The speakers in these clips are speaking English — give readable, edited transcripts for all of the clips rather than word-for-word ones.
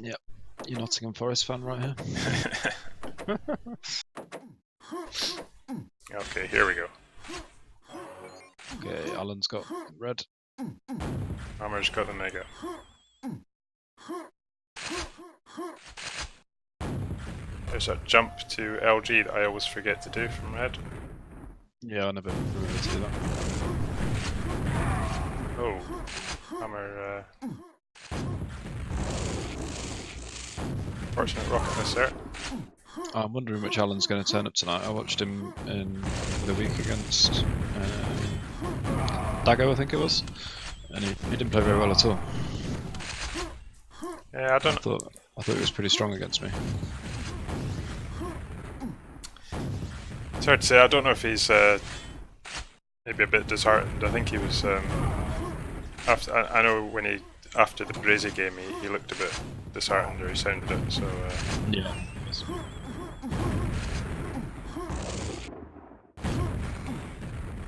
Yep, you're Nottingham Forest fan right here. Okay, here we go. Okay, Alan's got red. Hammer's got the mega. There's a jump to LG that I always forget to do from red. Yeah, I never remember to do that. Oh, Hammer. Fortunate rocket miss there. I'm wondering which Alan's going to turn up tonight. I watched him in the week against Dago, I think it was, and he didn't play very well at all. Yeah, I thought he was pretty strong against me. It's hard to say. I don't know if he's maybe a bit disheartened. I think he was. After I know when after the Brazy game, he looked a bit disheartened, or he sounded it. So yeah.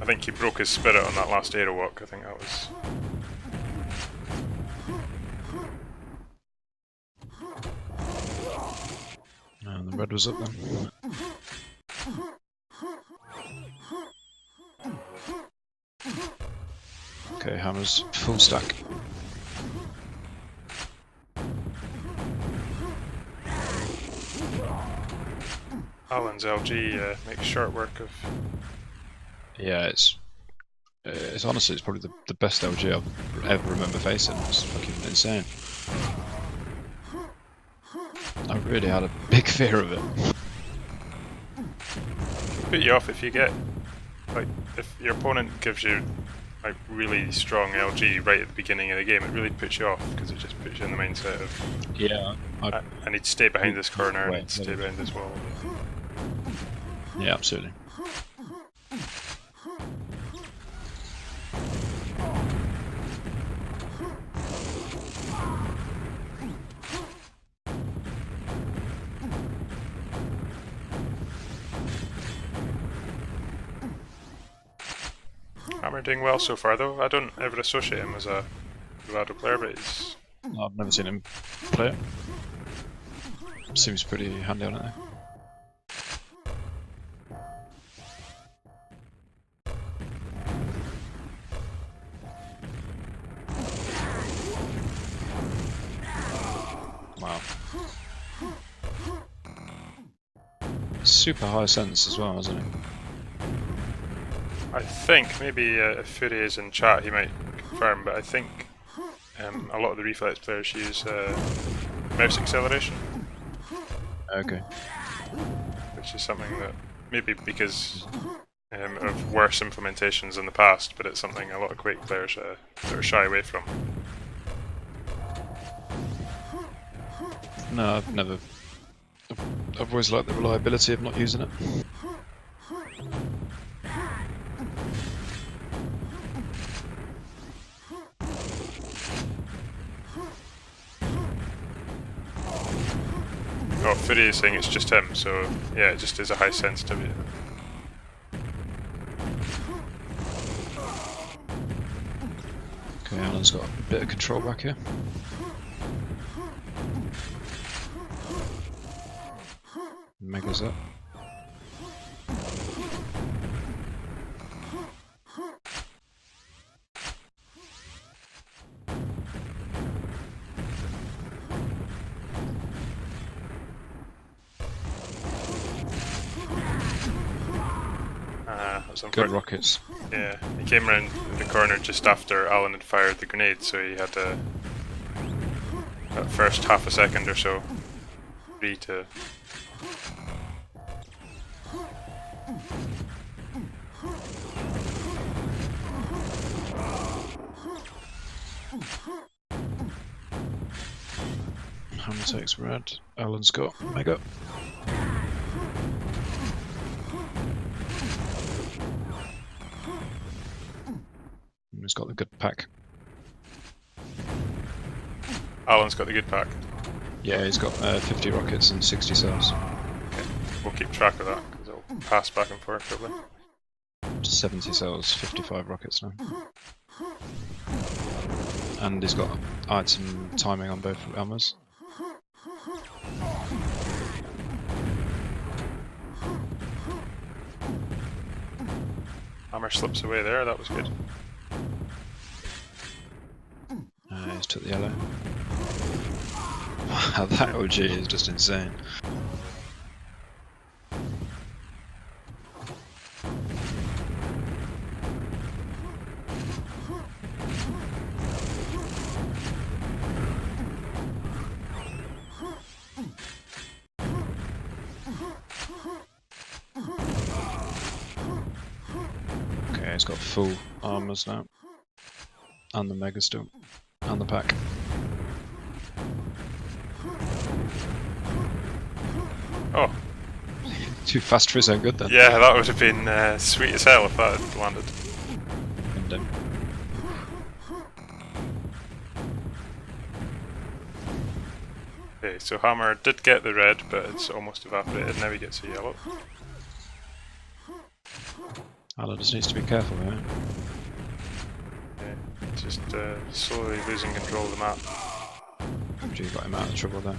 I think he broke his spirit on that last aero walk. I think that was. And the red was up then. Okay, Hammer's full stack. Allan's LG makes short work of. Yeah, it's honestly, it's probably the best LG I've ever remember facing. It's fucking insane. I really had a big fear of it. Put you off if you get, like, if your opponent gives you like really strong LG right at the beginning of the game, it really puts you off because it just puts you in the mindset of I need to stay behind this corner, I need to stay behind this wall. Yeah, absolutely. Hammer doing well so far though. I don't ever associate him as a Dorado player, but he's... I've never seen him play it. Seems pretty handy on it though. Wow. Super high sense as well, isn't it? I think, maybe if Fury is in chat he might confirm, but I think a lot of the Reflex players use mouse acceleration. Okay. Which is something that, maybe because of worse implementations in the past, but it's something a lot of Quake players sort of shy away from. No, I've always liked the reliability of not using it. Oh, Fury is saying it's just him, so yeah, it just is a high sensitivity. Okay, Alan's got a bit of control back here. Mega's up. Good rockets. Yeah, he came around the corner just after Allan had fired the grenade, so he had that first half a second or so free to... Hammer takes red. Alan's got mega. He's got the good pack. Allan's got the good pack. Yeah, he's got 50 rockets and 60 cells. Okay, we'll keep track of that because it'll pass back and forth probably. 70 cells, 55 rockets now. And he's got item timing on both hammers. Hammer slips away there, that was good. He's took the yellow. Wow, that OG is just insane. Okay, he's got full armors now. And the Mega still. And the pack. Oh. Too fast for his own good then. Yeah, that would have been sweet as hell if that had landed. And then. Okay, so Hammer did get the red, but it's almost evaporated. Now he gets a yellow. Allan just needs to be careful here. Yeah, just slowly losing control of the map. LG got him out of trouble there.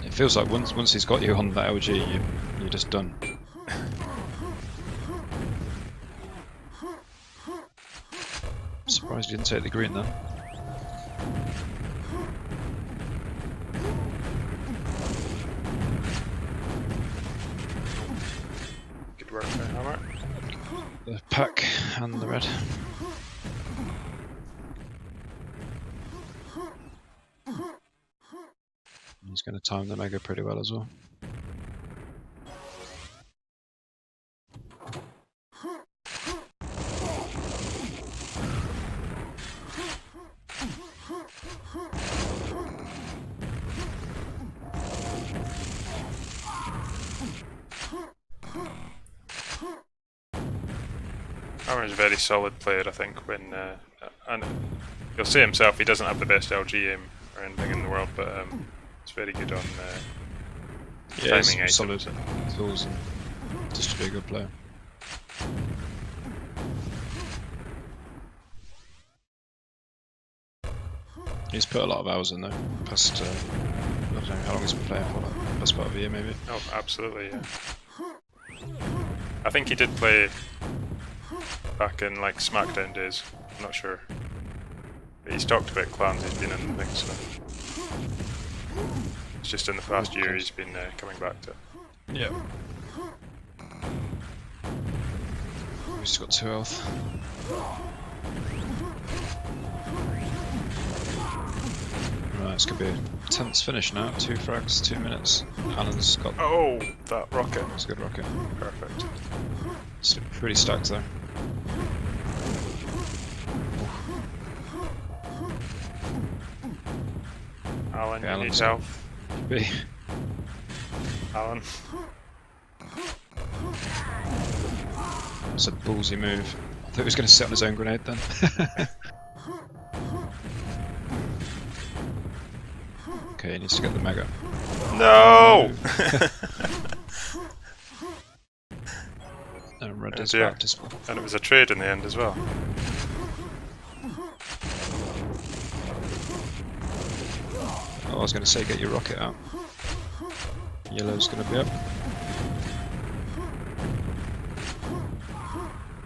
It feels like once he's got you on that LG, you're just done. Surprised you didn't take the green then. Good work by Hammer. The pack and the red. He's going to time the Mega pretty well as well. Hammer's a very solid player, I think, when and he'll say himself he doesn't have the best LG aim or anything in the world, but it's very good on timing items. Solid tools and just to be a good player. He's put a lot of hours in though. Past I don't know how long he's been playing for, like best part of a year maybe. Oh, absolutely, yeah. I think he did play back in like SmackDown days. I'm not sure. But he's talked about clans he's been in, I think, so it's just in the past year he's been coming back to it. Yeah. He's just got 2 health. Right, it's going to be a tense finish now. 2 frags, 2 minutes. Allan's got... Oh, that rocket. It's a good rocket. Perfect. It's pretty stacked though. Allan, Okay, you need help. B. Allan. That's a ballsy move. I thought he was going to sit on his own grenade then. Okay, he needs to get the Mega. No! And red Oh is dear. back as well. And it was a trade in the end as well. Oh, I was going to say get your rocket out. Yellow's going to be up.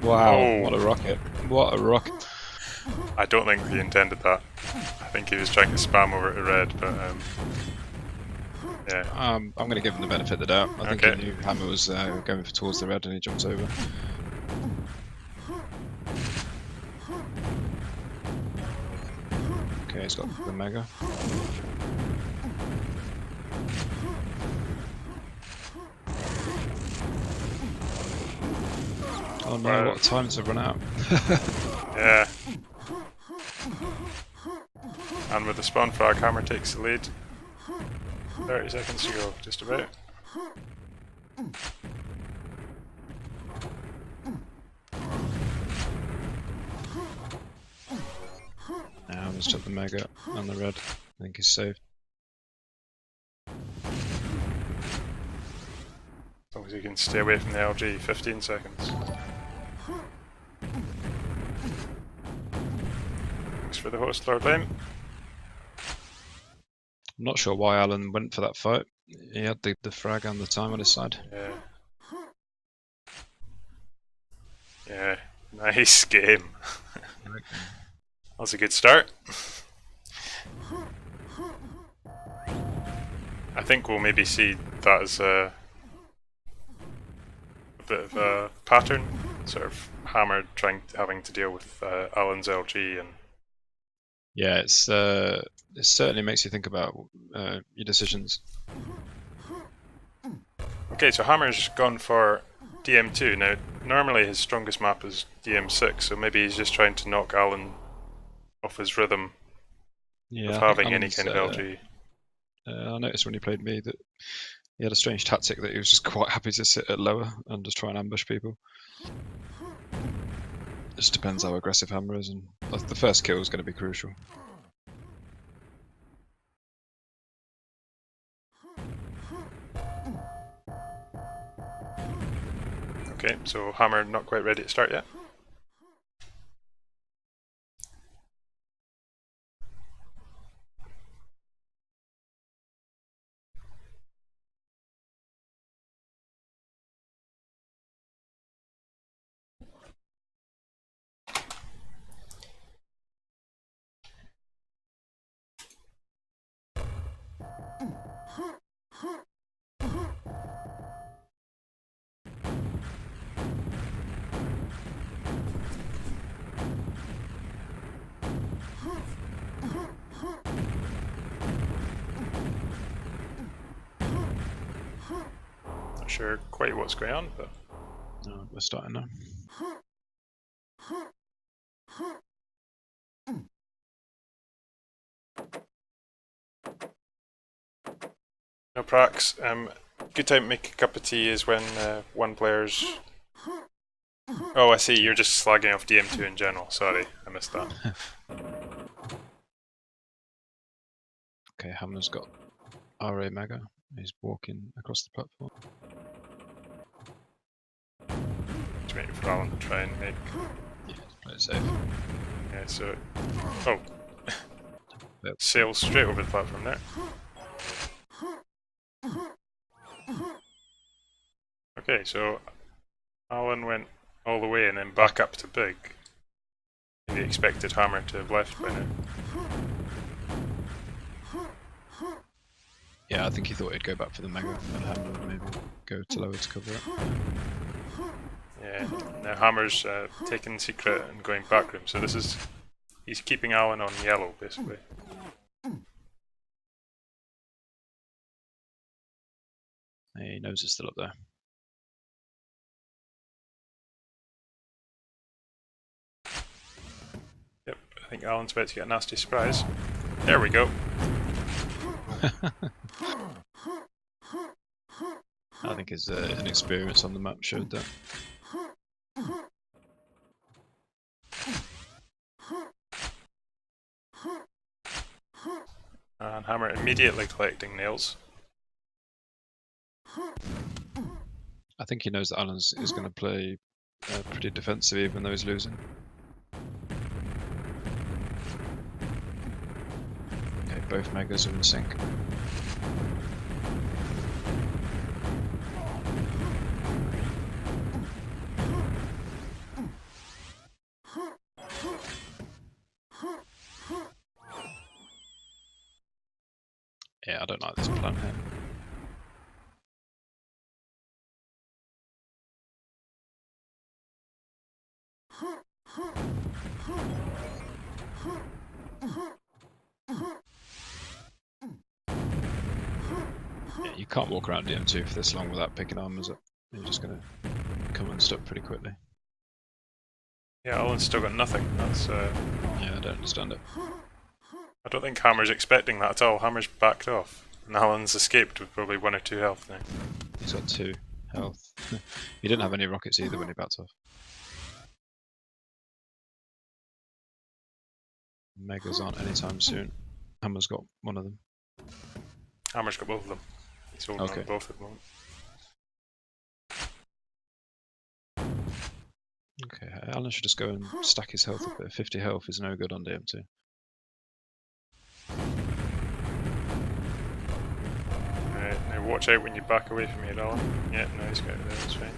Wow, Oh. what a rocket. What a rocket. I don't think he intended that. I think he was trying to spam over to red, but yeah. I'm going to give him the benefit of the doubt. I think Okay. he knew Hammer was going towards the red and he jumps over. Okay, he's got the Mega. Oh no, Wow. what time to run out. Yeah. And with the spawn frag, Hammer takes the lead. 30 seconds to go, just about. Now let's check the Mega and the red. I think he's safe. As long as he can stay away from the LG, 15 seconds. Thanks for the host, Lord Lane. I'm not sure why Allan went for that fight. He had the frag and the time on his side. Yeah. Yeah, nice game. That was a good start. I think we'll maybe see that as a bit of a pattern, sort of Hammer having to deal with Allan's LG and. Yeah, it certainly makes you think about your decisions. Okay, so Hammer's gone for DM2. Now, normally his strongest map is DM6, so maybe he's just trying to knock Allan off his rhythm of having any kind of LG. I noticed when he played me that he had a strange tactic that he was just quite happy to sit at lower and just try and ambush people. It just depends how aggressive Hammer is, and the first kill is going to be crucial. Okay, so Hammer not quite ready to start yet. Not sure quite what's going on, but No, we're starting now. no pracs. Good time to make a cup of tea is when one player's. Oh, I see. You're just slagging off DM2 in general. Sorry, I missed that. Okay, Hammer's got RA Mega. He's walking across the platform. Just waiting for Allan to try and make. Yeah, play it safe. Yeah, so. Oh. Sails straight over the platform there. Okay, so Allan went all the way and then back up to big. Maybe expected Hammer to have left by now. Yeah, I think he thought he'd go back for the Mega, and Hammer would maybe go to lower to cover it. Yeah, now Hammer's taking secret and going backroom, so this is. He's keeping Allan on yellow, basically. He knows it's still up there. Yep, I think Allan's about to get a nasty surprise. There we go. I think his inexperience on the map showed that. And Hammer immediately collecting nails. I think he knows that Allan is going to play pretty defensive even though he's losing. Okay, both Megas are in sync. Yeah, I don't like this plan here. Yeah, you can't walk around DM2 for this long without picking armors up. You're just going to come unstuck pretty quickly. Yeah, Allan's still got nothing. That's. Yeah, I don't understand it. I don't think Hammer's expecting that at all. Hammer's backed off. And Allan's escaped with probably 1 or 2 health now. He's got 2 health. He didn't have any rockets either when he backed off. Megas aren't anytime soon. Hammer's got one of them. Hammer's got both of them. He's holding on both at the moment. Okay, Allan should just go and stack his health a bit. 50 health is no good on DM2. Alright, now watch out when you back away from me, Allan. Yeah, no, he's got it there, that's fine.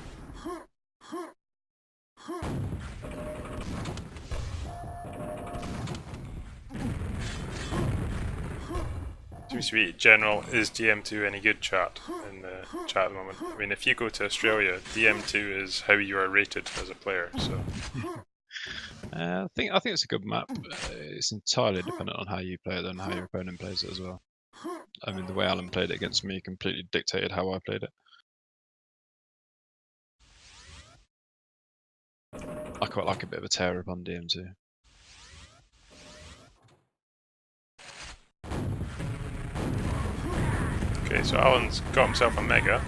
Seems to be general, is DM2 any good chat in the chat at the moment? I mean, if you go to Australia, DM2 is how you are rated as a player, so... I think it's a good map. It's entirely dependent on how you play it and how your opponent plays it as well. I mean, the way Alan played it against me completely dictated how I played it. I quite like a bit of a tear up on DM2. Okay, so Alan's got himself a Mega.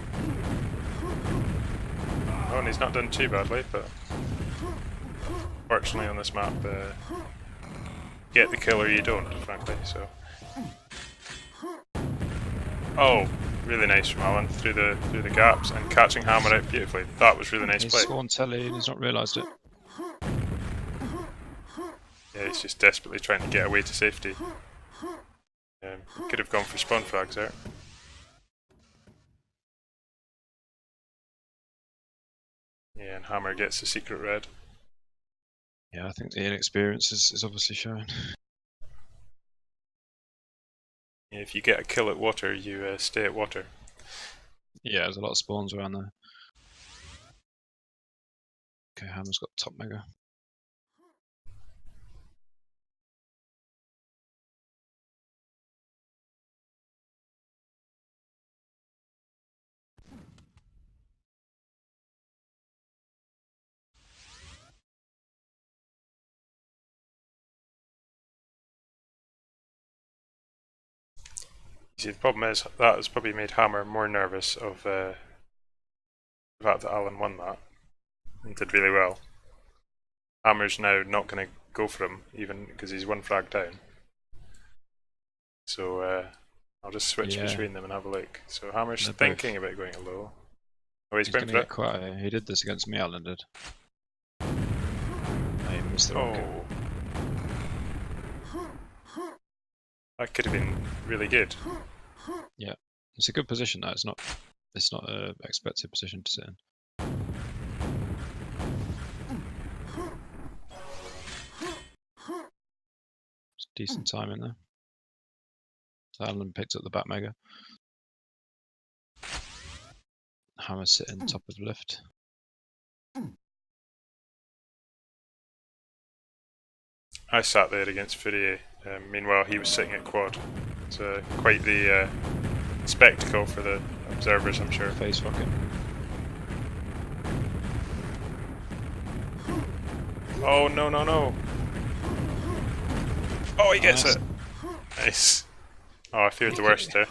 Oh, and he's not done too badly, but... Fortunately on this map, get the kill or you don't, frankly, so... Oh, really nice from Alan through the gaps and catching Hammer out beautifully. That was really nice play. He's sworn telly and he's not realised it. Yeah, he's just desperately trying to get away to safety. Could have gone for spawn frags there. Yeah, and Hammer gets the secret red. Yeah, I think the inexperience is obviously showing. Yeah, if you get a kill at water, you stay at water. Yeah, there's a lot of spawns around there. Okay, Hammer's got top Mega. You see, the problem is that has probably made Hammer more nervous of the fact that Alan won that and did really well. Hammer's now not going to go for him, even because he's one frag down. So I'll just switch between them and have a look. So Hammer's thinking about going a low. Oh, he's going for it. Quite he did this against me, Alan did. He missed the rocket. That could have been really good. Yeah, it's a good position though. It's not a expected position to sit in. It's decent timing there. So Alan picked up the back Mega. Hammer sitting top of the lift. I sat there against Fourier. Meanwhile, he was sitting at quad. It's quite the spectacle for the observers, I'm sure. Face rocket. Oh, no, no, no. Oh, he gets it. Nice. Oh, I feared the worst there.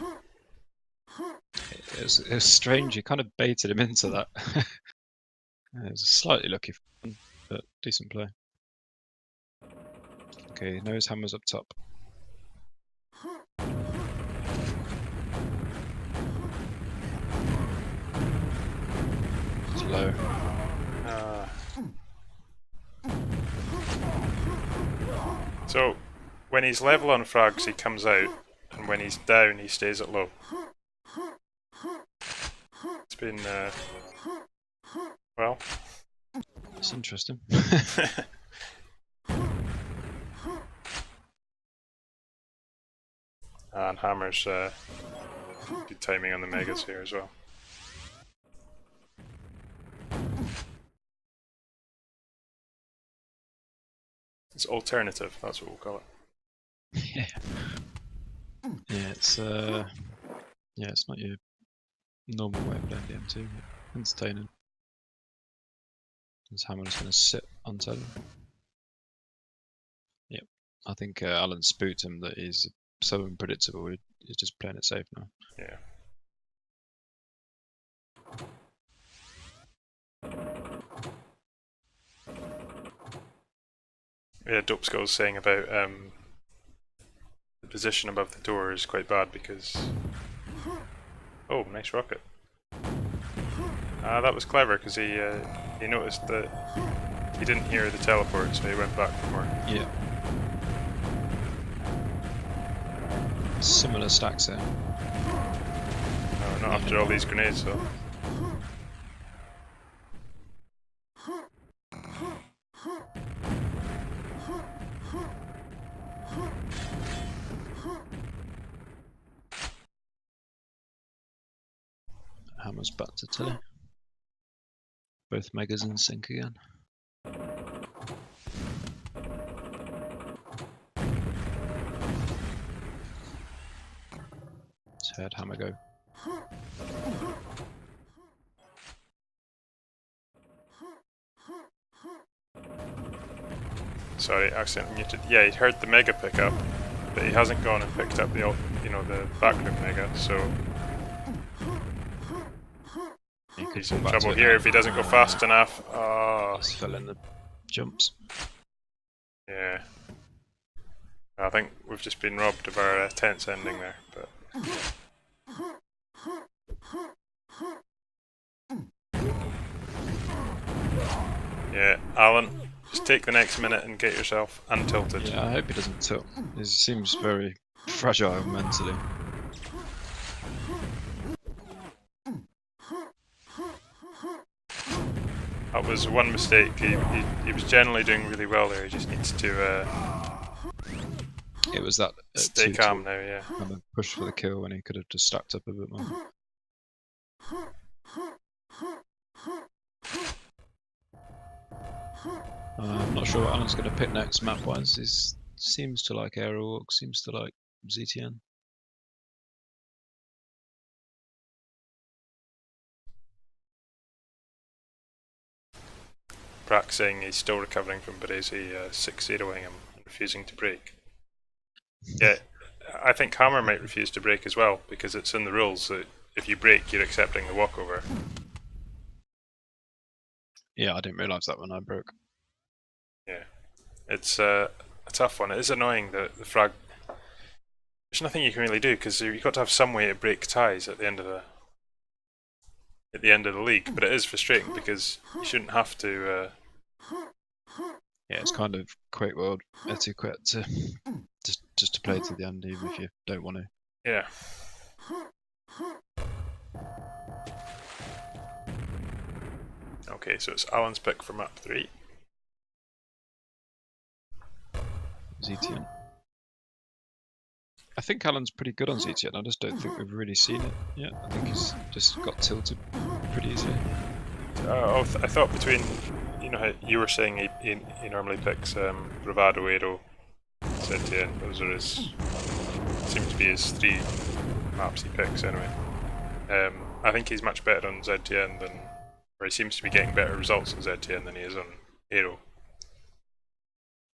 It was strange. He kind of baited him into that. It was slightly lucky, but decent play. Okay, he knows Hammer's up top. It's low. So, when he's level on frags, he comes out, and when he's down, he stays at low. It's been, well... It's interesting. And Hammer's good timing on the Megas here as well. It's alternative, that's what we'll call it. Yeah, it's not your normal way of playing DM2, but entertaining. This Hammer's going to sit on telly. Yep, I think Alan spooked him that he's so unpredictable. He's just playing it safe now. Yeah. Yeah, Dope Skull's saying about the position above the door is quite bad because... Oh, nice rocket. That was clever because he noticed that he didn't hear the teleport, so he went back for more. Yeah. Similar stacks there. No, not after all these grenades though. Hammer's back to Tilly. Both Megas in sync again. Let's head Hammer go. Sorry, accidentally muted. Yeah, he heard the Mega pick up, but he hasn't gone and picked up the, you know, the backroom Mega, so he's in trouble here if he doesn't go fast enough. Oh, just fell in the jumps. Yeah. I think we've just been robbed of our tense ending there, but. Yeah, Alan, just take the next minute and get yourself untilted. Yeah, I hope he doesn't tilt. He seems very fragile mentally. That was one mistake. He was generally doing really well there. He just needs to it was that stay calm now, yeah. And then push for the kill when he could have just stacked up a bit more. I'm not sure what Alan's going to pick next map-wise. He seems to like Aerowalk, seems to like ZTN. Brack saying he's still recovering from Baresi 6-0ing him and refusing to break. Yeah, I think Hammer might refuse to break as well, because it's in the rules that if you break, you're accepting the walkover. Yeah, I didn't realise that when I broke. Yeah, it's a tough one. It is annoying that the frag. There's nothing you can really do because you've got to have some way to break ties at the end of the league. But it is frustrating because you shouldn't have to. Yeah, it's kind of QuakeWorld etiquette to just to play to the end, even if you don't want to. Yeah. Okay, so it's Alan's pick for map 3. ZTN. I think Alan's pretty good on ZTN, I just don't think we've really seen it yet. I think he's just got tilted pretty easily. I thought between, you know how you were saying he normally picks Bravado, Aero, ZTN, those are his, seem to be his 3 maps he picks anyway. I think he's much better on ZTN than, or he seems to be getting better results on ZTN than he is on Aero.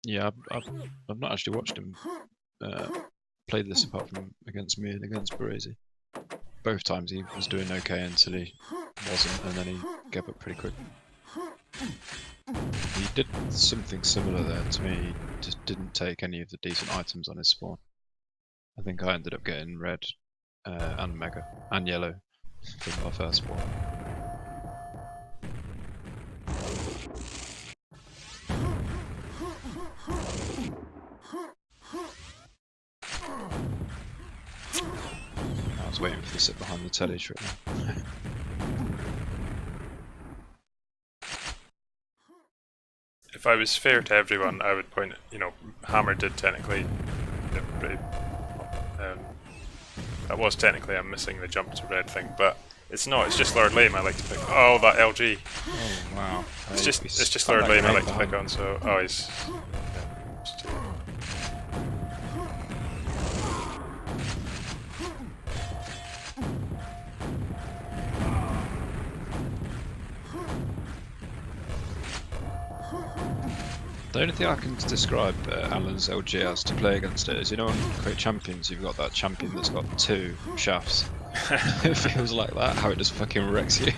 Yeah, I've not actually watched him play this apart from against me and against Baresi. Both times he was doing okay until he wasn't, and then he gave up pretty quick. He did something similar there to me, he just didn't take any of the decent items on his spawn. I think I ended up getting red and mega, and yellow from my first spawn. I was waiting for the sit behind the telly straight now. If I was fair to everyone, I would point, you know, Hammer did technically, that was technically I'm missing the jump to red thing, but it's not, it's just Lord Lame I like to pick. Oh, that LG. Oh wow. It's just Lord Lame I like to pick on, so, oh, he's... The only thing I can describe Alan's LG as to play against it is, you know, on Quake Champions you've got that champion that's got 2 shafts. It feels like that, how it just fucking wrecks you.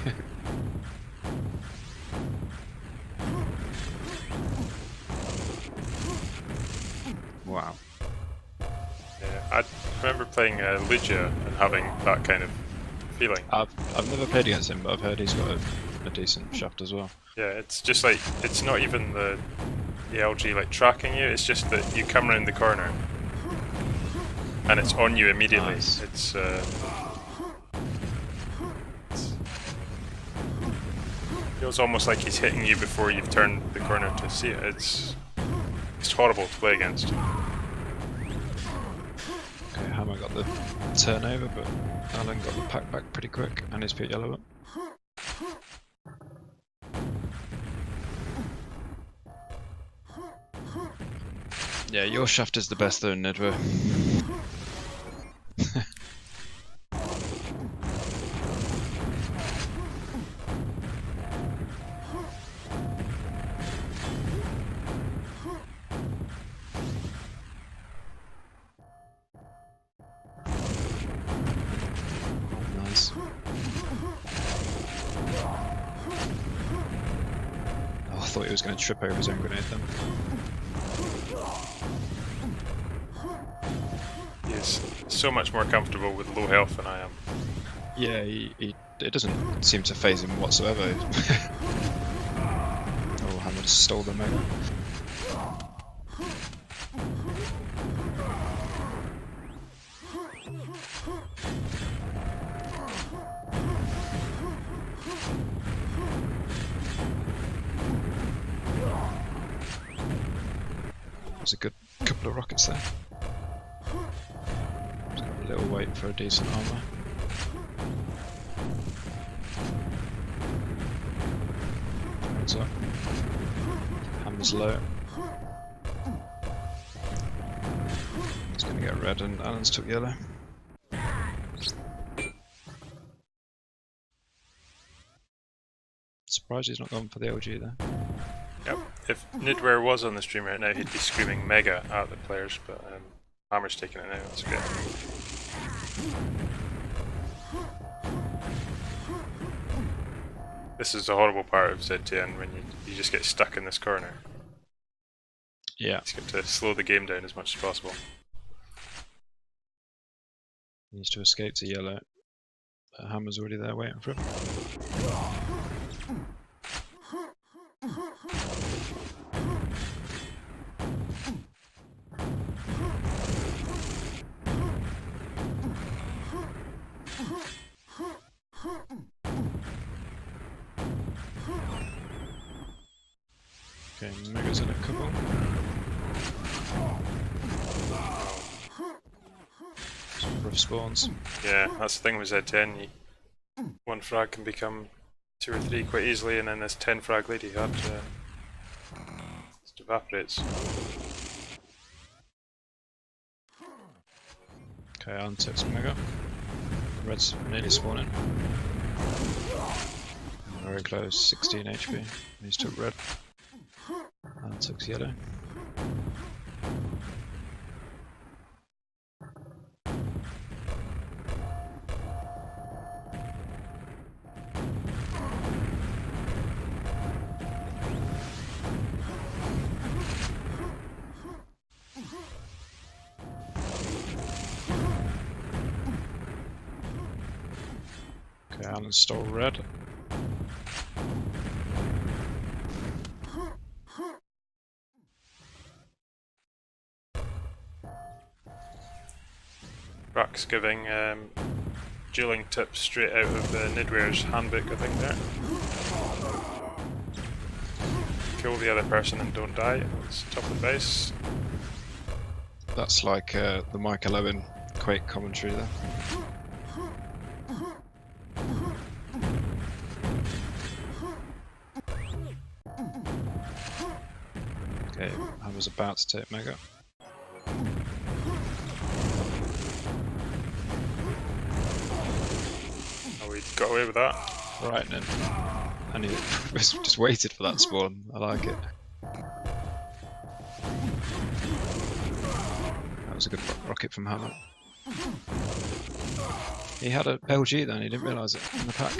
Wow. Yeah, I remember playing Lugia and having that kind of feeling. I've never played against him, but I've heard he's got a decent shaft as well. Yeah, it's just like, it's not even the LG like tracking you, it's just that you come around the corner and it's on you immediately. Nice. It feels almost like he's hitting you before you've turned the corner to see it. It's It's horrible to play against. Okay, Hammer got the turnover, but Allan got the pack back pretty quick, and he's put yellow up. Yeah, your shaft is the best though, Nidwer. Nice. Oh, I thought he was going to trip over his own grenade then. He's so much more comfortable with low health than I am. Yeah, it doesn't seem to phase him whatsoever. Oh, Hammer just stole the Meag. There's a good couple of rockets there. Just got a little wait for a decent armor. What's up? Hammer's low. He's gonna get red and Allan's took yellow. Surprised he's not gone for the LG there. Yep. If Nidware was on the stream right now, he'd be screaming mega at the players, but Hammer's taking it now. That's good. This is the horrible part of Z10 when you just get stuck in this corner. Yeah. You just get to slow the game down as much as possible. He needs to escape to yellow. Hammer's already there waiting for him. Okay, Mega's in a couple. Some rough spawns. Yeah, that's the thing with Z10. One frag can become 2 or 3 quite easily, and then this 10 frag lady hard just evaporates. Okay, Allan takes Mega. Red's nearly spawning. Very close, 16 HP. He's took red. Allan took yellow. Okay, Allan stole red. Rock's giving dueling tips straight out of Nidware's handbook, I think, there. Kill the other person and don't die. It's top advice. That's like the Michael Owen Quake commentary there. Okay, Hammer's about to take Mega. Oh, we got away with that. Right, and he just waited for that spawn. I like it. That was a good rocket from Hammer. He had a LG then, he didn't realise it in the pack.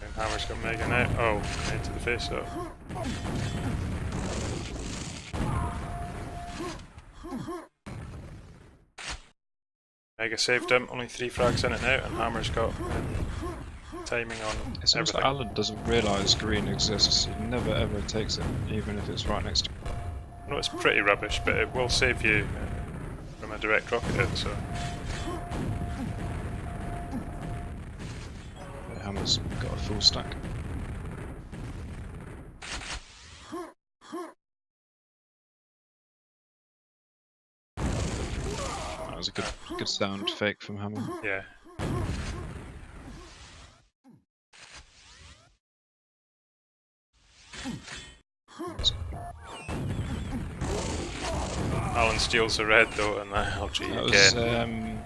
And Hammer's got Mega now. Oh, right to the face though. Mega saved him, only 3 frags in it now, and Hammer's got timing on It's almost everything. like Allan doesn't realise green exists. He never ever takes it, even if it's right next to him. No, it's pretty rubbish, but it will save you from a direct rocket hit, so... Hammer's got a full stack. was a good sound fake from Hammer. Yeah. Allan steals the red though, and the LG again.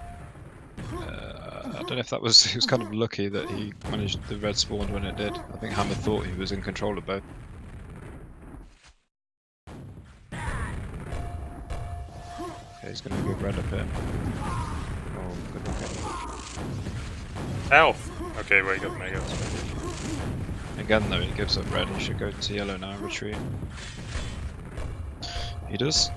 I don't know if that was. He was kind of lucky that he managed the red spawned when it did. I think Hammer thought he was in control of both. Okay, he's going to go red up here. Oh, good luck. Health! Okay, well, he got Meag. Again, though, he gives up red. He should go to yellow now and retreat. He does.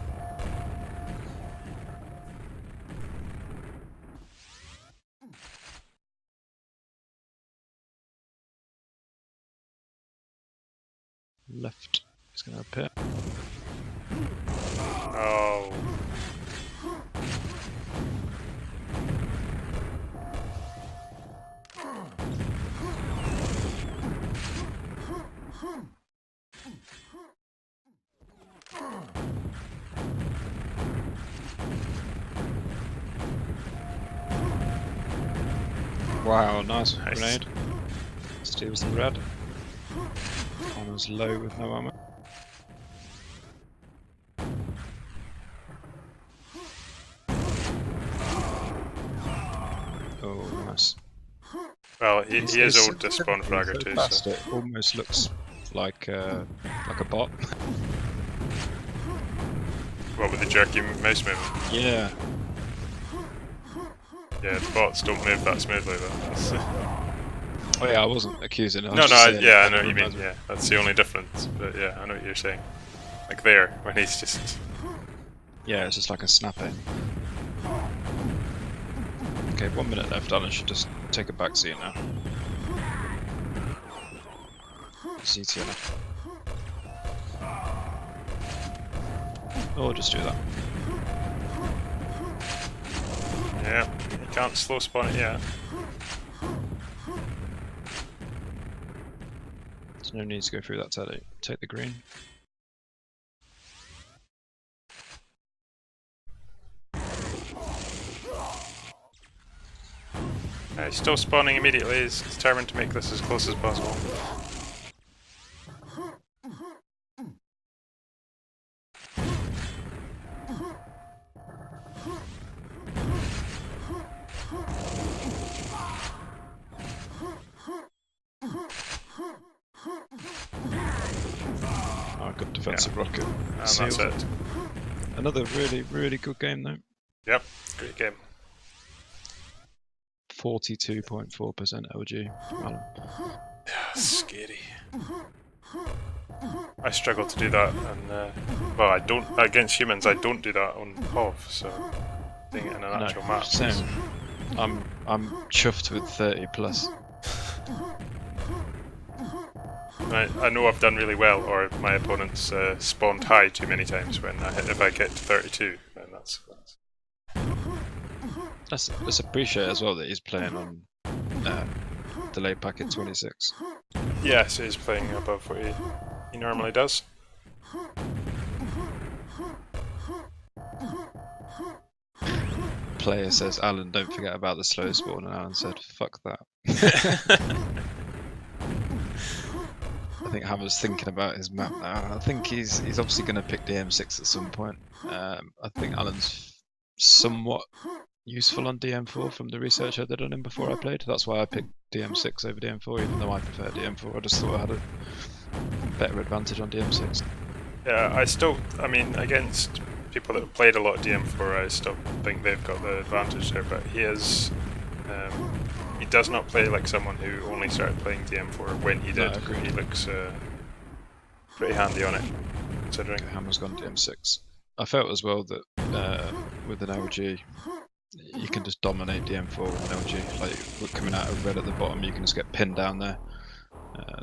Left is going to appear. Oh. Wow, nice grenade. Steals the red. Honors low with no ammo. Oh, nice. Well, he is old to spawn fragger too. Fast, so. It almost looks like a bot. What, with the jerky mouse movement? Yeah. Yeah, the bots don't move that smoothly though. Oh yeah, I wasn't accusing it. Yeah, I know what you mean. Yeah, that's the only difference. But yeah, I know what you're saying. Like there, when he's just. Yeah, it's just like a snapper. Okay, 1 minute left. Allan should just take a back seat now. ZT enough. Or just do that. Yeah, you can't slow spawn it yet. There's no need to go through that teddy. Take the green. He's still spawning immediately. He's determined to make this as close as possible. Oh, good defensive rocket. And that's it. Another really good game though. Yep, great game. 42.4% LG. Wow. Scary. I struggle to do that, and well, I don't against humans. I don't do that on POV, so doing it in an actual match. Same. I'm chuffed with 30 plus. I know I've done really well, or my opponents spawned high too many times. When if I get to 32, then Let's appreciate as well that he's playing on delay packet 26. Yes, he's playing above what he normally does. Player says, Allan, don't forget about the slow spawn, and Allan said, fuck that. I think Hammer's thinking about his map now. I think he's obviously going to pick DM6 at some point. I think Allan's somewhat useful on DM4 from the research I did on him before I played. That's why I picked DM6 over DM4, even though I prefer DM4. I just thought I had a better advantage on DM6. Yeah, I mean, against people that have played a lot of DM4, I still think they've got the advantage there, but he does not play like someone who only started playing DM4 when he did. No, he looks pretty handy on it, considering. Hammer's gone DM6. I felt as well that with an LG, you can just dominate DM4 with an LG. Like, coming out of red at the bottom, you can just get pinned down there.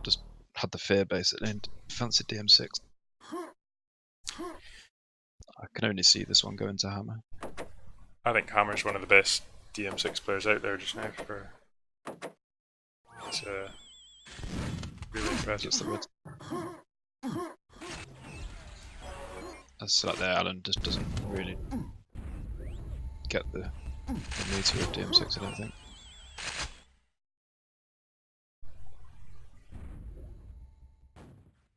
Just had the fear basically and fancied DM6. I can only see this one going to Hammer. I think Hammer's one of the best DM6 players out there just now. It's really impressive. Gets the red. That's like there, Allan just doesn't really get the meter of DM6, I don't think.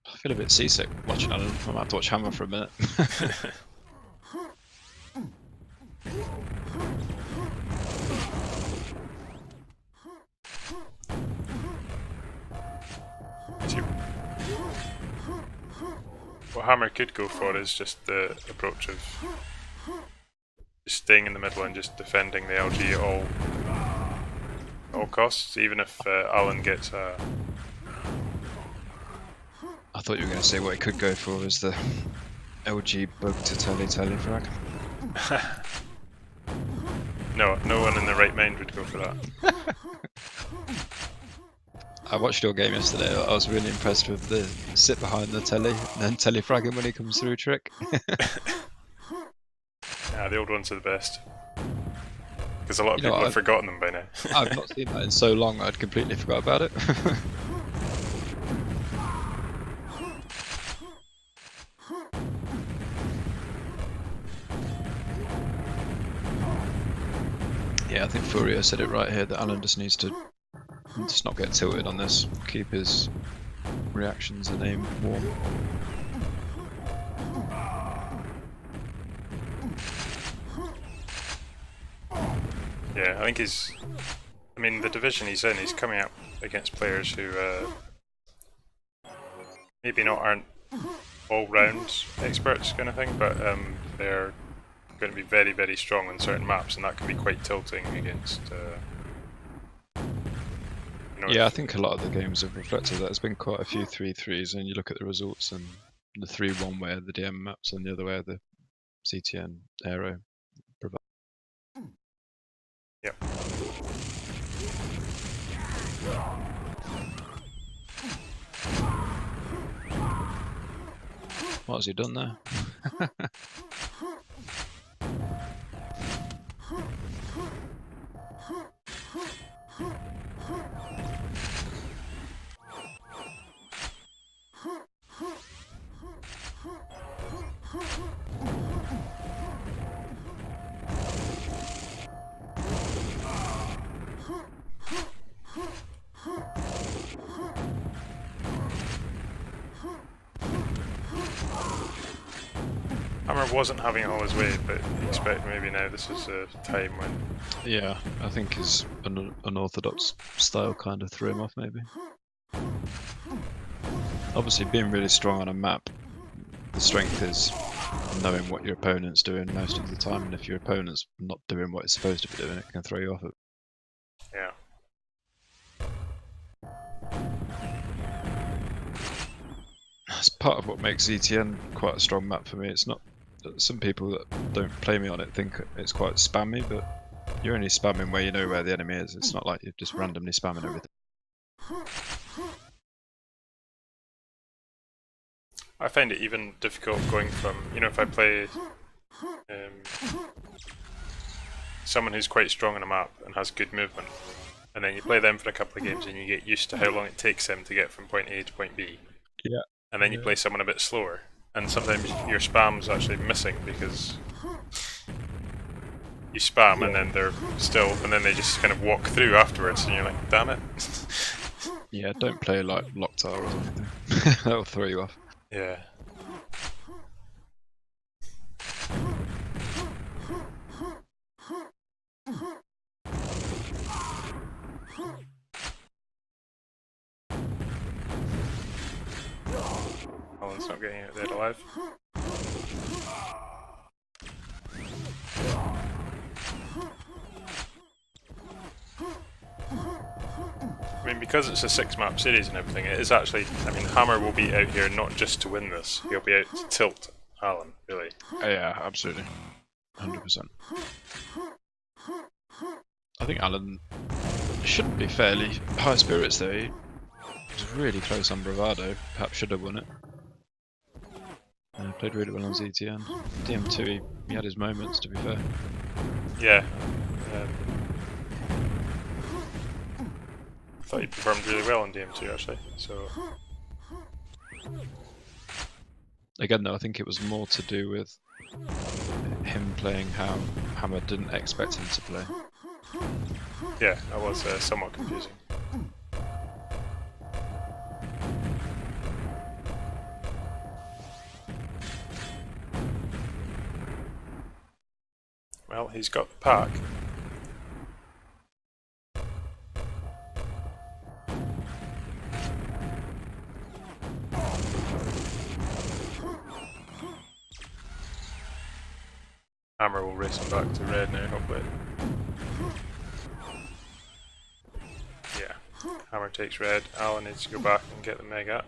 I feel a bit seasick watching Allan. I might have to watch Hammer for a minute. What Hammer could go for is just the approach of just staying in the middle and just defending the LG at all costs, even if Allan gets a... I thought you were going to say what he could go for was the LG bug to telly frag. No one in their right mind would go for that. I watched your game yesterday. I was really impressed with the sit behind the telly and then telly fragging when he comes through trick. Yeah, the old ones are the best. Because a lot of people have forgotten them by now. I've not seen that in so long, I'd completely forgot about it. Yeah, I think Furio said it right here that Allan just needs to just not get tilted on this, keep his reactions and aim warm. Yeah, I think he's... I mean, the division he's in, he's coming up against players who maybe aren't all-round experts kind of thing, but they're going to be very, very strong on certain maps, and that can be quite tilting against... yeah, I think a lot of the games have reflected that. There's been quite a few 3-3s, and you look at the results, and the 3-1 way are the DM maps, and the other way are the CTN Aero. Yep. What has he done there? Hammer wasn't having it all his way, but you expect maybe now this is a time when... Yeah, I think his unorthodox style kind of threw him off, maybe. Obviously, being really strong on a map, the strength is knowing what your opponent's doing most of the time, and if your opponent's not doing what it's supposed to be doing, it can throw you off it. Yeah. That's part of what makes ETN quite a strong map for me. It's not... Some people that don't play me on it think it's quite spammy, but you're only spamming where you know where the enemy is. It's not like you're just randomly spamming everything. I find it even difficult going from, you know, if I play someone who's quite strong on a map and has good movement, and then you play them for a couple of games and you get used to how long it takes them to get from point A to point B. Yeah. And then you play someone a bit slower, and sometimes your spam's actually missing because you spam and then they're still, and then they just kind of walk through afterwards, and you're like, damn it. Yeah, don't play like Locktar or anything. That'll throw you off. Yeah. Allan's not getting out there alive. I mean, because it's a 6-map series and everything, it is actually, I mean, Hammer will be out here not just to win this, he'll be out to tilt Allan, really. Yeah, absolutely. 100%. I think Allan should be fairly high spirits though. He was really close on Bravado, perhaps should have won it. Played really well on ZTN. DM2, he had his moments, to be fair. Yeah. I thought he performed really well on DM2 actually, so... Again though, I think it was more to do with him playing how Hammer didn't expect him to play. Yeah, that was somewhat confusing. Well, he's got the pack. Hammer will race him back to red now, hopefully. Yeah, Hammer takes red. Allan needs to go back and get the Meag up.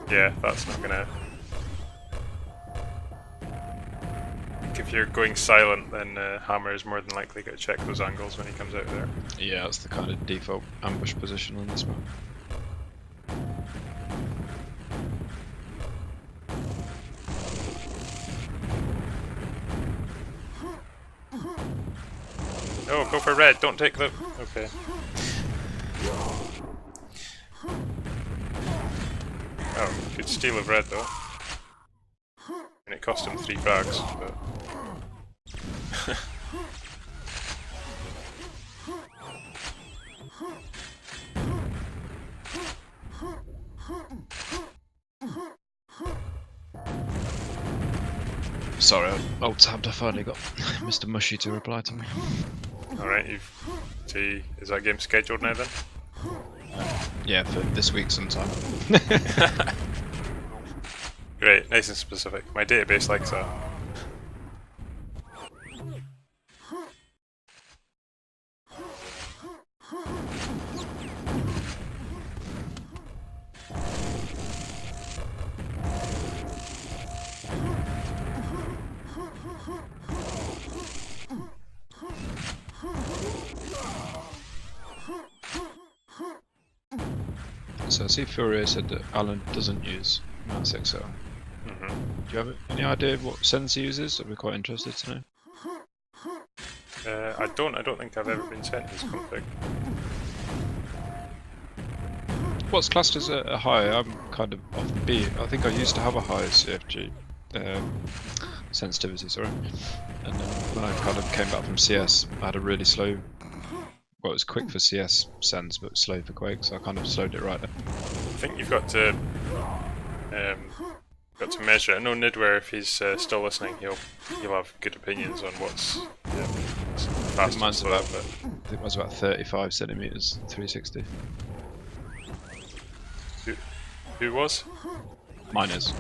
Yeah, that's not gonna... If you're going silent, then Hammer is more than likely going to check those angles when he comes out there. Yeah, that's the kind of default ambush position on this map. Oh, go for red, don't take the... Okay. Oh, good steal of red though. And it cost him 3 frags, but... Sorry, I alt-tabbed, I finally got Mr. Mushy to reply to me. Alright, see, is that game scheduled now then? Yeah, for this week sometime. Great, nice and specific. My database likes that. So I see Furio said that Allan doesn't use Mouse XL. Mm-hmm. Do you have any idea what sense he uses? I'd be quite interested to know. I don't think I've ever been sent his config. What's classed as a high? I'm kind of off the beat. I think I used to have a high CFG sensitivity, sorry. And then when I kind of came back from CS, I had a really slow. Well, it was quick for CS sense, but slow for Quake, so I kind of slowed it right there. I think you've got to measure it. I know Nidware, if he's still listening, he'll have good opinions on what's fast and slow. I think mine's about 35 centimeters, 360. Who was? Mine is.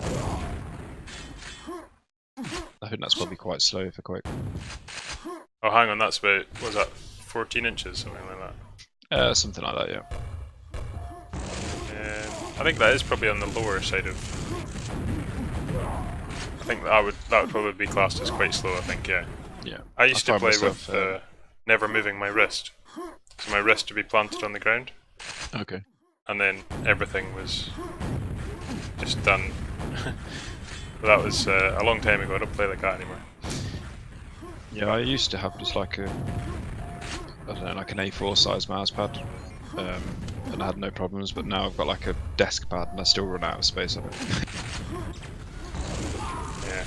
I think that's probably quite slow for Quake. Oh, hang on, that's about, what was that, 14 inches, something like that? Something like that, yeah. I think that is probably on the lower side of... I think that would probably be classed as quite slow, I think, yeah. Yeah. I used to play with never moving my wrist. So my wrist to be planted on the ground. Okay. And then everything was just done. But that was a long time ago, I don't play like that anymore. Yeah, I used to have just like a, I don't know, like an A4 size mouse pad, and I had no problems, but now I've got like a desk pad and I still run out of space on it. Yeah.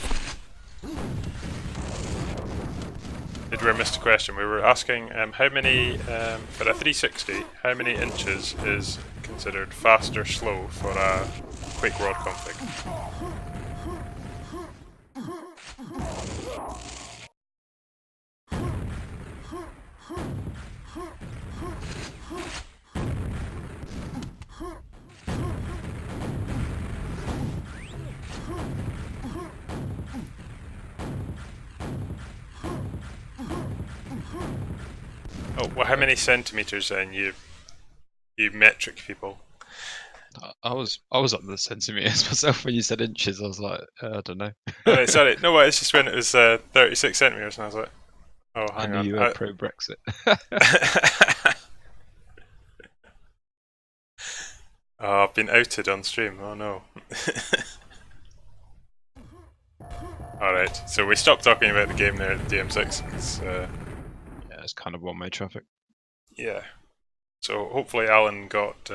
Did we miss a question? We were asking how many, for a 360, how many inches is considered fast or slow for a QuakeWorld config? Oh, well, how many centimeters then, you metric people? I was up the centimeters myself when you said inches. I was like, I don't know. Oh, wait, sorry. No, it's just when it was 36 centimeters, and I was like, oh, I hang knew on. you were pro Brexit. Oh, I've been outed on stream. Oh no. Alright, so we stopped talking about the game there at DM6 because Yeah, it's kind of one-way traffic. yeah. So hopefully Alan got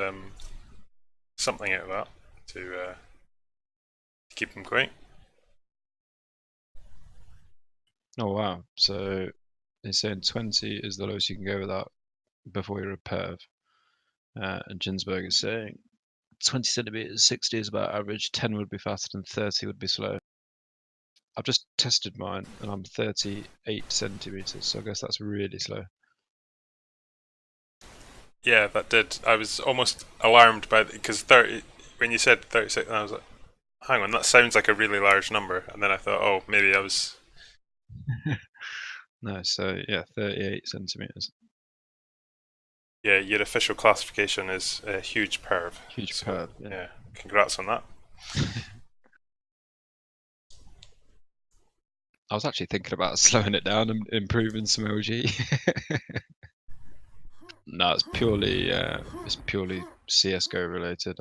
something out of that to keep him going. Oh wow! So they're saying 20 is the lowest you can go without before you're a perv, and Ginsberg is saying 20 centimeters, 60 is about average. 10 would be faster, and 30 would be slow. I've just tested mine, and I'm 38 centimeters, so I guess that's really slow. Yeah, that did. I was almost alarmed by because 30. When you said 36, I was like, "Hang on, that sounds like a really large number." And then I thought, "Oh, maybe I was." No, so yeah, 38 centimeters. Yeah, your official classification is a huge perv. Huge so, perv. Yeah. Congrats on that. I was actually thinking about slowing it down and improving some LG. No, it's purely CS:GO related.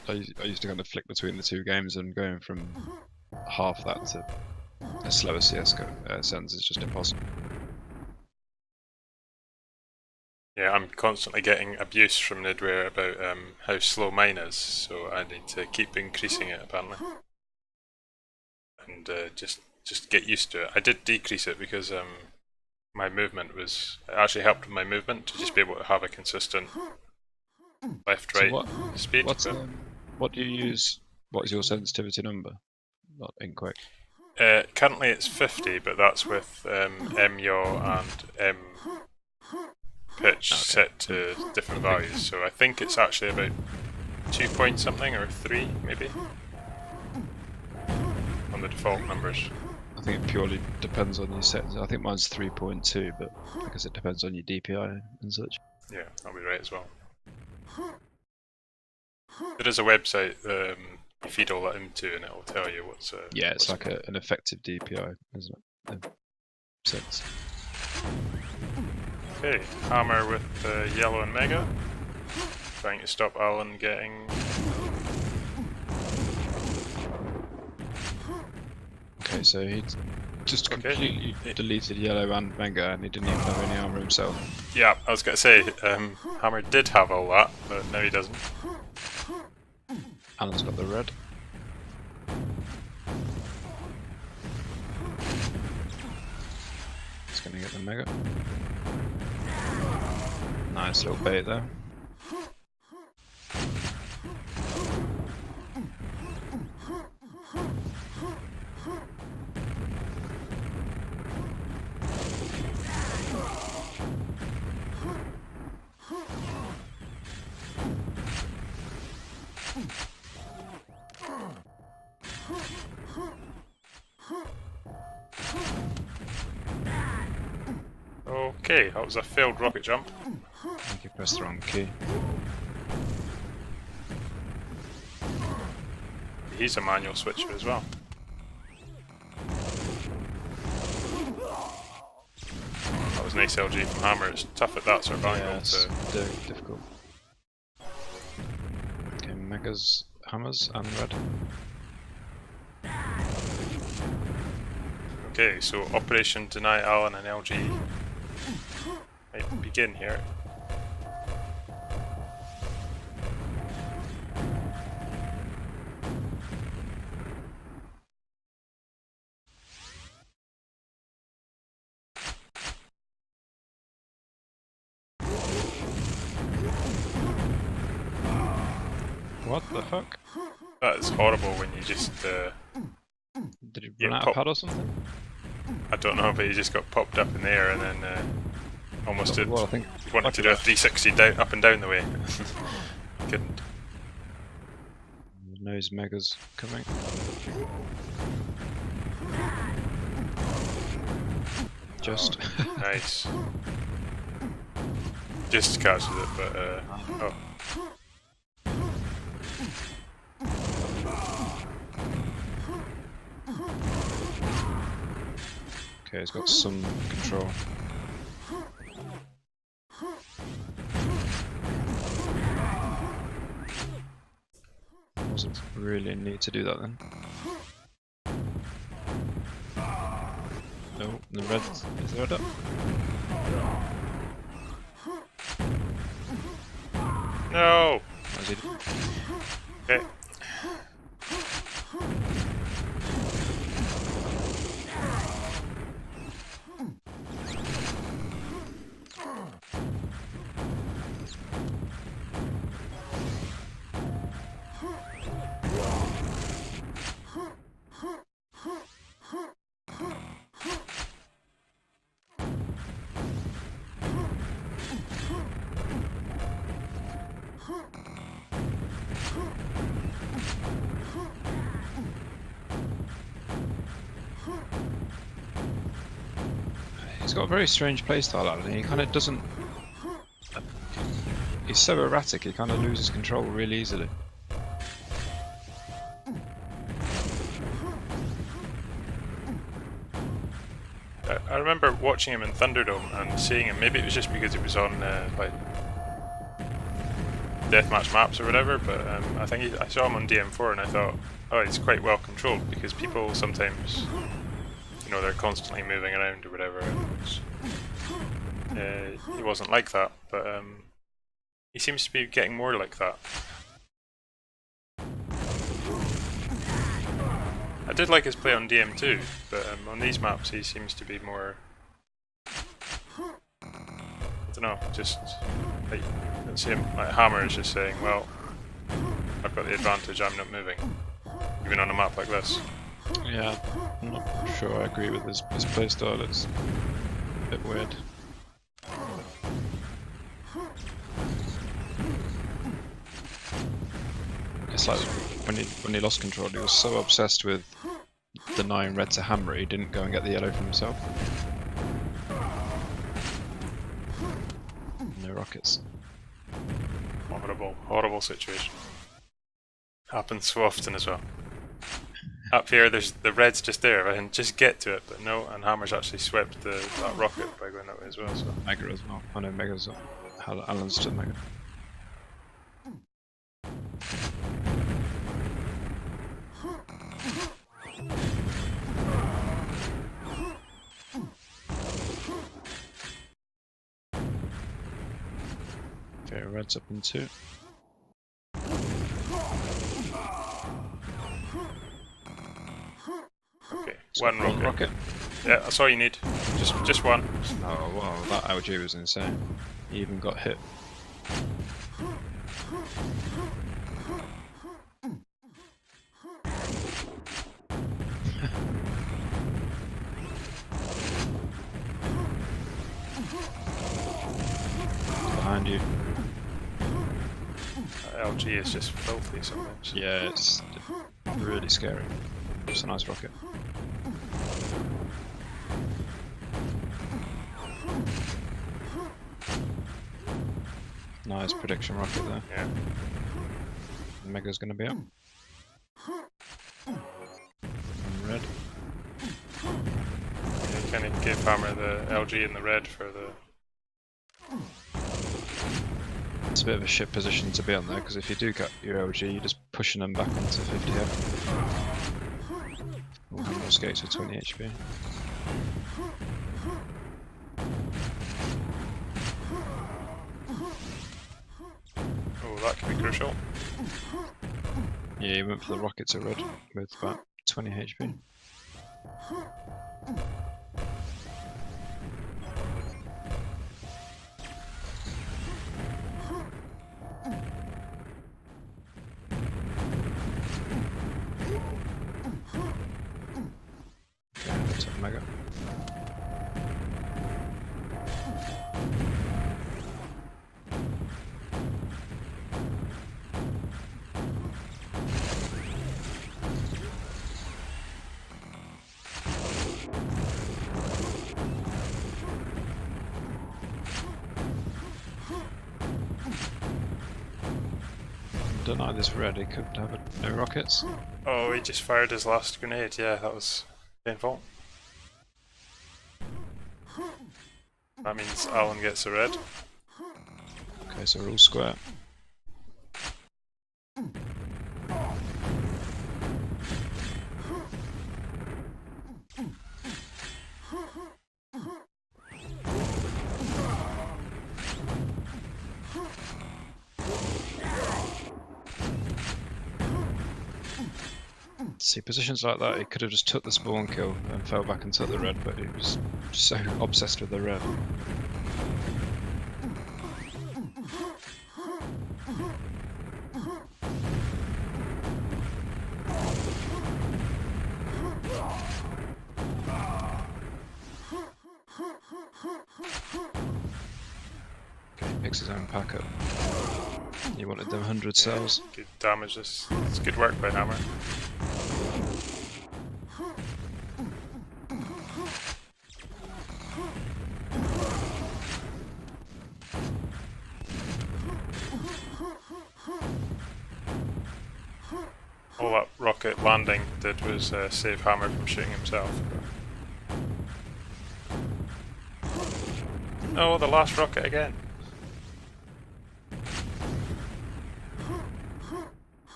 I used to kind of flick between the two games, and going from half that to a slower CS:GO sense is just impossible. Yeah, I'm constantly getting abuse from Nidware about how slow mine is, so I need to keep increasing it apparently, and just get used to it. I did decrease it because my movement it actually helped with my movement to just be able to have a consistent left-right speed. What do you use? What is your sensitivity number? Not in Quake. Currently it's 50, but that's with M yaw and M pitch set to different values. So I think it's actually about 2 point something or 3 maybe on the default numbers. I think it purely depends on your settings. I think mine's 3.2, but because it depends on your DPI and such. Yeah, that'll be right as well. There is a website you feed all that into, and it will tell you what's. Yeah, it's like an effective DPI, isn't it? Sense. Okay, Hammer with yellow and Mega, trying to stop Allan getting. Okay, so he just completely deleted yellow and Mega, and he didn't even have any armor himself. Yeah, I was going to say, Hammer did have all that, but now he doesn't. Alan's got the red. He's going to get the Mega. Nice little bait there. Okay, that was a failed rocket jump. I think you pressed the wrong key. He's a manual switcher as well. That was nice LG from Hammer. It's tough at that sort of angle. Yeah, it's difficult. Okay, Megas, Hammers, and red. Okay, so Operation Deny Allan and LG might begin here. What the fuck? That is horrible when you just. Did he run out of pad or something? I don't know, but he just got popped up in the air and then almost did. Well, I think he wanted to do a 360 down, up and down the way. Couldn't. Knows Mega's coming. Just. Nice. Just catches it, but oh. Okay, he's got some control. Wasn't really a need to do that then. No, the red is the red up. No! As he Okay. He's got a very strange playstyle, Alan. He kind of doesn't. He's so erratic. He kind of loses control really easily. I remember watching him in Thunderdome and seeing him. Maybe it was just because it was on like deathmatch maps or whatever. But I think I saw him on DM4 and I thought, oh, he's quite well controlled, because people sometimes, you know, they're constantly moving around or whatever. And he wasn't like that, but he seems to be getting more like that. I did like his play on DM2, but on these maps he seems to be more, I don't know, just like, let's see him, like Hammer is just saying, well, I've got the advantage, I'm not moving, even on a map like this. Yeah, I'm not sure I agree with his playstyle. It's a bit weird. It's like when he lost control, he was so obsessed with denying red to Hammer, he didn't go and get the yellow for himself. No rockets. Horrible, horrible situation. Happens so often as well. Up here, there's the red's just there. I can just get to it, but no. And Hammer's actually swept that rocket by going that way as well. So Mega as well. I know Mega's up. Allan's to Mega. Okay, red's up in 2. okay, one rocket. rocket. Yeah, that's all you need. Just one. Oh wow, that LG was insane. He even got hit. Behind you. LG is just filthy sometimes. Yeah, it's really scary. It's a nice rocket. Nice prediction rocket there. Yeah. Mega's gonna be up. And red. Yeah, you kind of give Hammer the LG in the red for the. It's a bit of a shit position to be on there, because if you do get your LG, you're just pushing them back onto 50 health. We'll have more skates with 20 HP. Oh, that could be crucial. Yeah, he went for the rocket to red with about 20 HP. Mega. deny this red. He could have no rockets. Oh, he just fired his last grenade. Yeah, that was painful. That means Allan gets a red. Okay, so we're all square. See, positions like that, he could have just took the spawn kill and fell back and took the red, but he was so obsessed with the red. Okay, he picks his own pack up. He wanted them 100 cells. Good damage. It's good work by Hammer. All that rocket landing did was save Hammer from shooting himself. Oh, the last rocket again.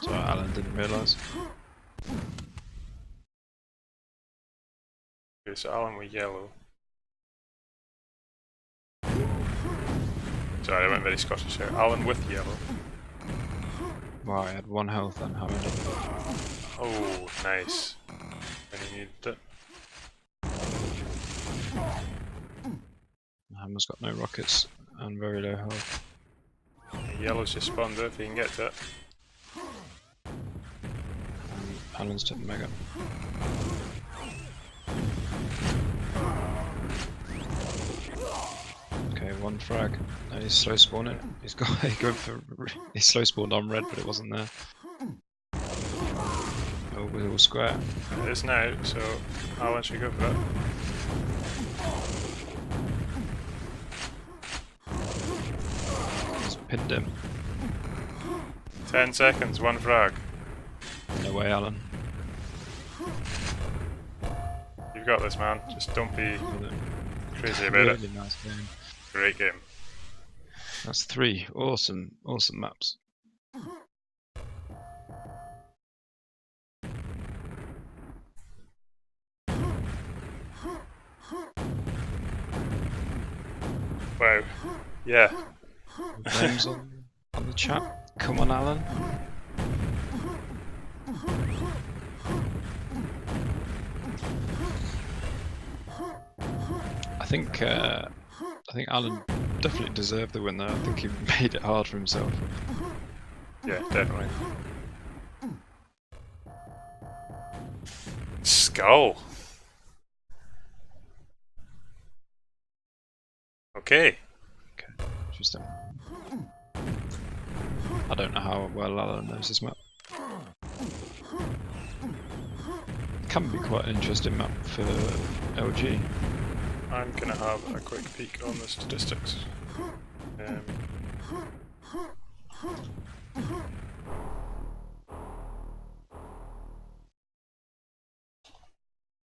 So Allan didn't realise. Okay, so Allan with yellow. Sorry, I went very Scottish here. Allan with yellow. Wow, I had 1 health and Hammer didn't. Oh, nice. When he needed it. Hammer's got no rockets and very low health. Yellow's just spawned up if he can get to it. Allan's took the mega. Okay, 1 frag. No, he's slow spawning. He's got he slow spawned on red, but it wasn't there. Oh, we're all square. It is now, so Allan should go for it. He's pinned him. 10 seconds, 1 frag. No way, Allan. You've got this, man. Just don't be crazy about it. Really nice game. Great game. That's 3 awesome maps. Wow. Yeah. Names on the chat. Come on, Allan. I think Allan definitely deserved the win there. I think he made it hard for himself. Yeah, definitely. Skull. Okay. Okay, interesting. I don't know how well Allan knows this map. Can be quite an interesting map for LG. I'm gonna have a quick peek on the statistics.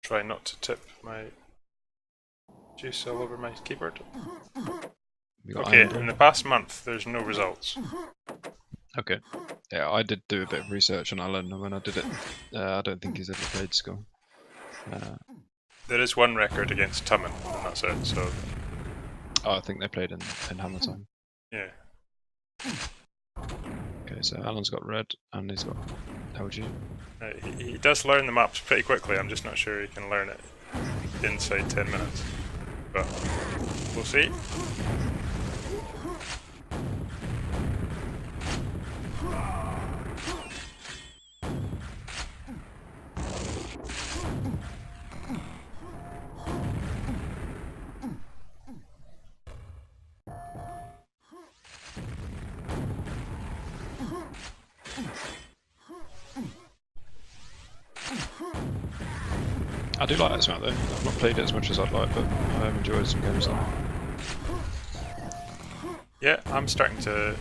Try not to tip my juice all over my keyboard. Okay, in the past month there's no results. Okay. Yeah, I did do a bit of research on Allan, and when I did it, I don't think he's ever played Skull. There is 1 record against Tummin, and that's it, so... Oh, I think they played in HammerTime. Yeah. Okay, so Allan's got red, and he's got LG. He does learn the maps pretty quickly, I'm just not sure he can learn it inside 10 minutes. But, we'll see. I do like this map though. I've not played it as much as I'd like, but I have enjoyed some games on it. Yeah, I'm starting to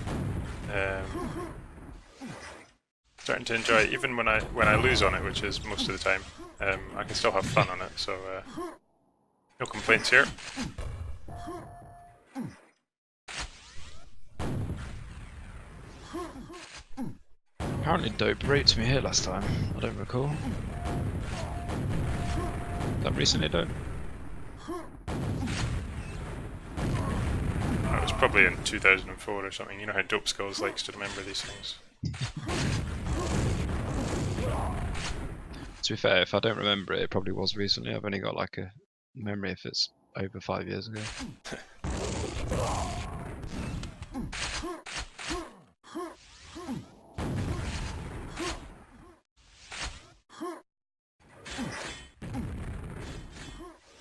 starting to enjoy it, even when I lose on it, which is most of the time. I can still have fun on it, so no complaints here. Apparently Dope raped me here last time. I don't recall. That recently, Dope? That was probably in 2004 or something. You know how Dope Skulls likes to remember these things. To be fair, if I don't remember it, it probably was recently. I've only got like a memory if it's over 5 years ago.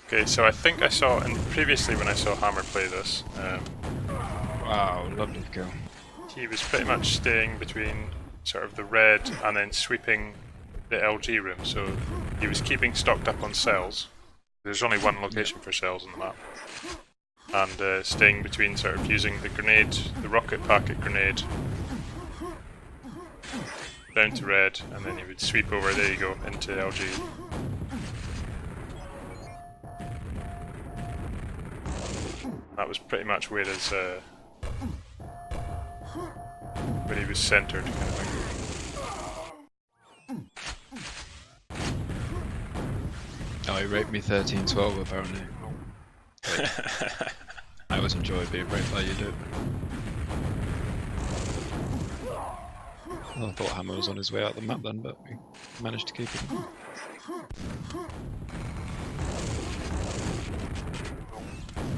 Okay, so I think I saw, and previously when I saw Hammer play this, Wow, lovely kill. he was pretty much staying between sort of the red and then sweeping the LG room, so he was keeping stocked up on cells. There's only one location for cells on the map. And staying between sort of using the grenade, the rocket packet grenade, down to red, and then he would sweep over, there you go, into LG. That was pretty much where his, where he was centered, kind of thing. Oh, he raped me 13-12 apparently. I always enjoy being raped by you, Dope. Well, I thought Hammer was on his way out the map then, but we managed to keep him.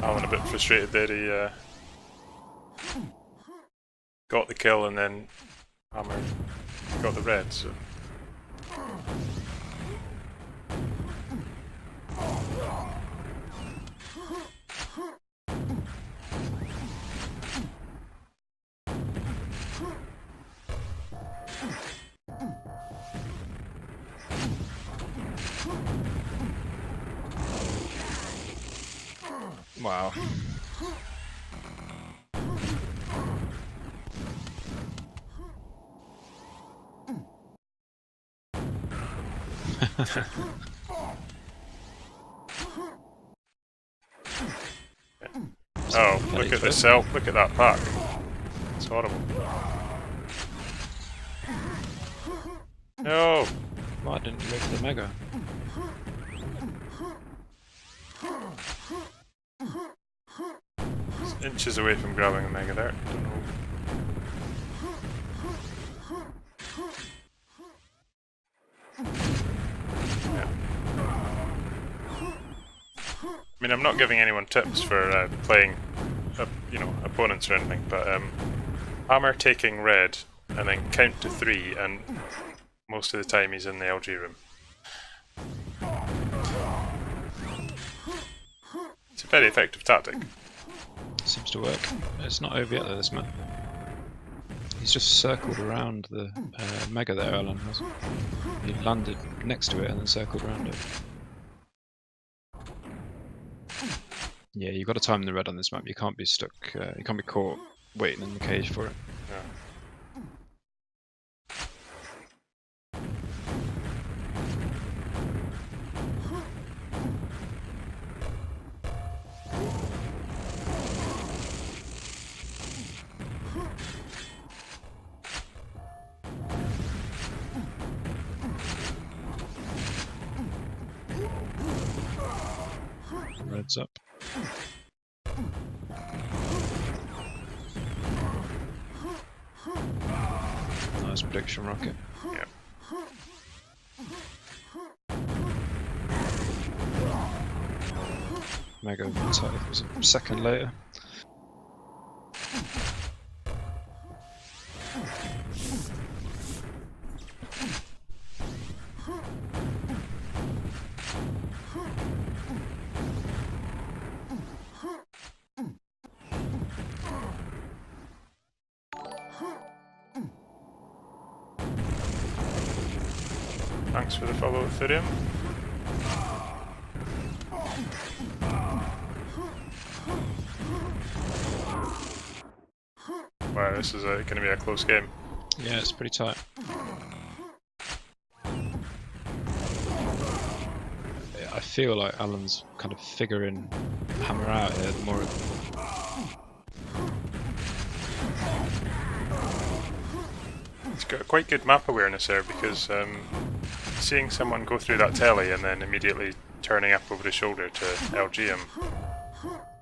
Allan a bit frustrated there, he got the kill and then Hammer got the red, so... Wow. Oh, look at the cell, look at that pack. It's horrible. No! Why didn't you go for the Mega? It's inches away from grabbing a Mega there. Don't know. Yeah. I mean, I'm not giving anyone tips for playing, you know, opponents or anything, but Hammer taking red and then count to 3, and most of the time he's in the LG room. It's a very effective tactic. Seems to work. It's not over yet though, this map. He's just circled around the Mega there, Allan has. He landed next to it and then circled around it. Yeah, you've got to time the red on this map. You can't be stuck, you can't be caught waiting in the cage for it. Yeah. Red's up. Nice prediction rocket. Yeah. Mega was a second later. Thanks for the follow, Ethereum. Wow, this is going to be a close game. Yeah, it's pretty tight. I feel like Alan's kind of figuring Hammer out here. The more He's got quite good map awareness there, because seeing someone go through that telly and then immediately turning up over the shoulder to LG him.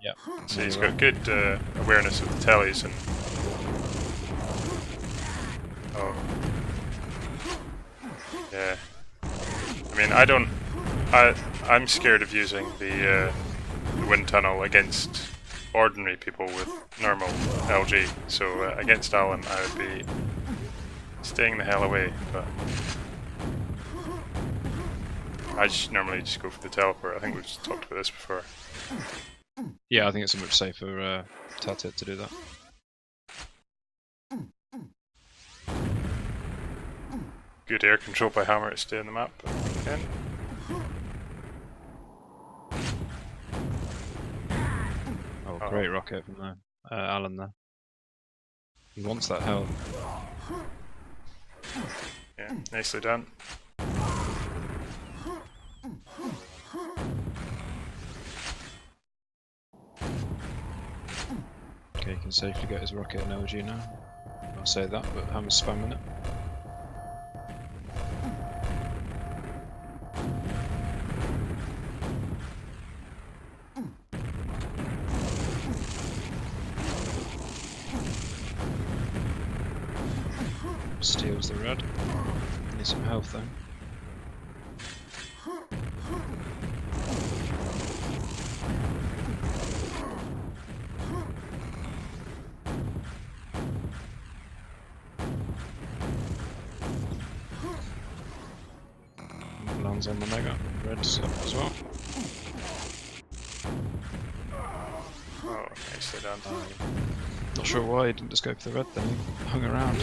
yeah. So he's got good awareness of the tellies and. Oh. Yeah. I mean, I'm scared of using the wind tunnel against ordinary people with normal LG. So against Allan, I would be staying the hell away. But I just normally just go for the teleport. I think we've just talked about this before. Yeah, I think it's a much safer tactic to do that. Good air control by Hammer to stay on the map. Again. Oh, great rocket from there. Allan there. He wants that health. Yeah, nicely done. Okay, he can safely get his rocket and LG now. I'll say that, but Hammer's spamming it. Steals the red. Needs some health though. Lands on the Mega. Red's up as well. Oh, nicely done. Not sure why he didn't just go for the red then, he hung around.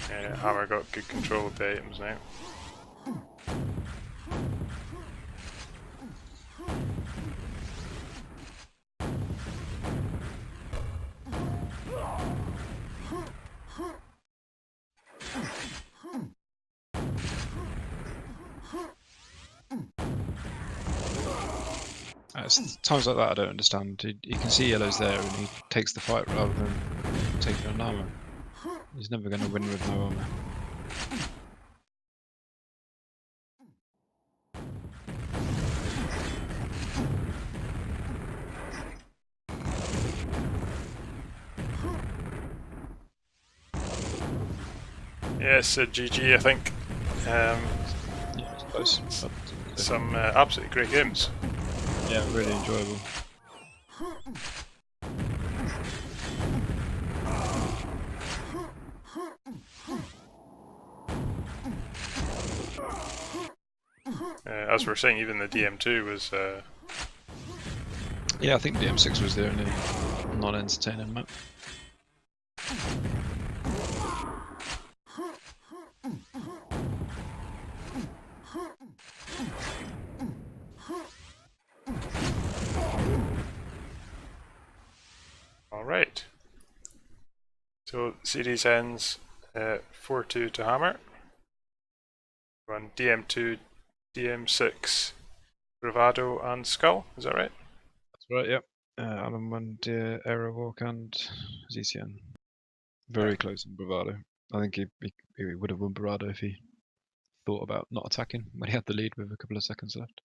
Yeah, Hammer got good control of the items now. It's times like that I don't understand. He can see yellow's there and he takes the fight rather than taking an armor. He's never going to win with no armor. Yeah, it's a GG, I think. Yeah, it's close. Some absolutely great games. Yeah, really enjoyable. As we were saying, even the DM2 was. Yeah, I think DM6 was the only non-entertaining map. Alright. So, series ends 4-2 to Hammer. Run DM2, DM6, Bravado, and Skull. Is that right? That's right, yep. Allan won Aerowalk and ZCN. Very close in Bravado. I think he would have won Bravado if he thought about not attacking when he had the lead with a couple of seconds left.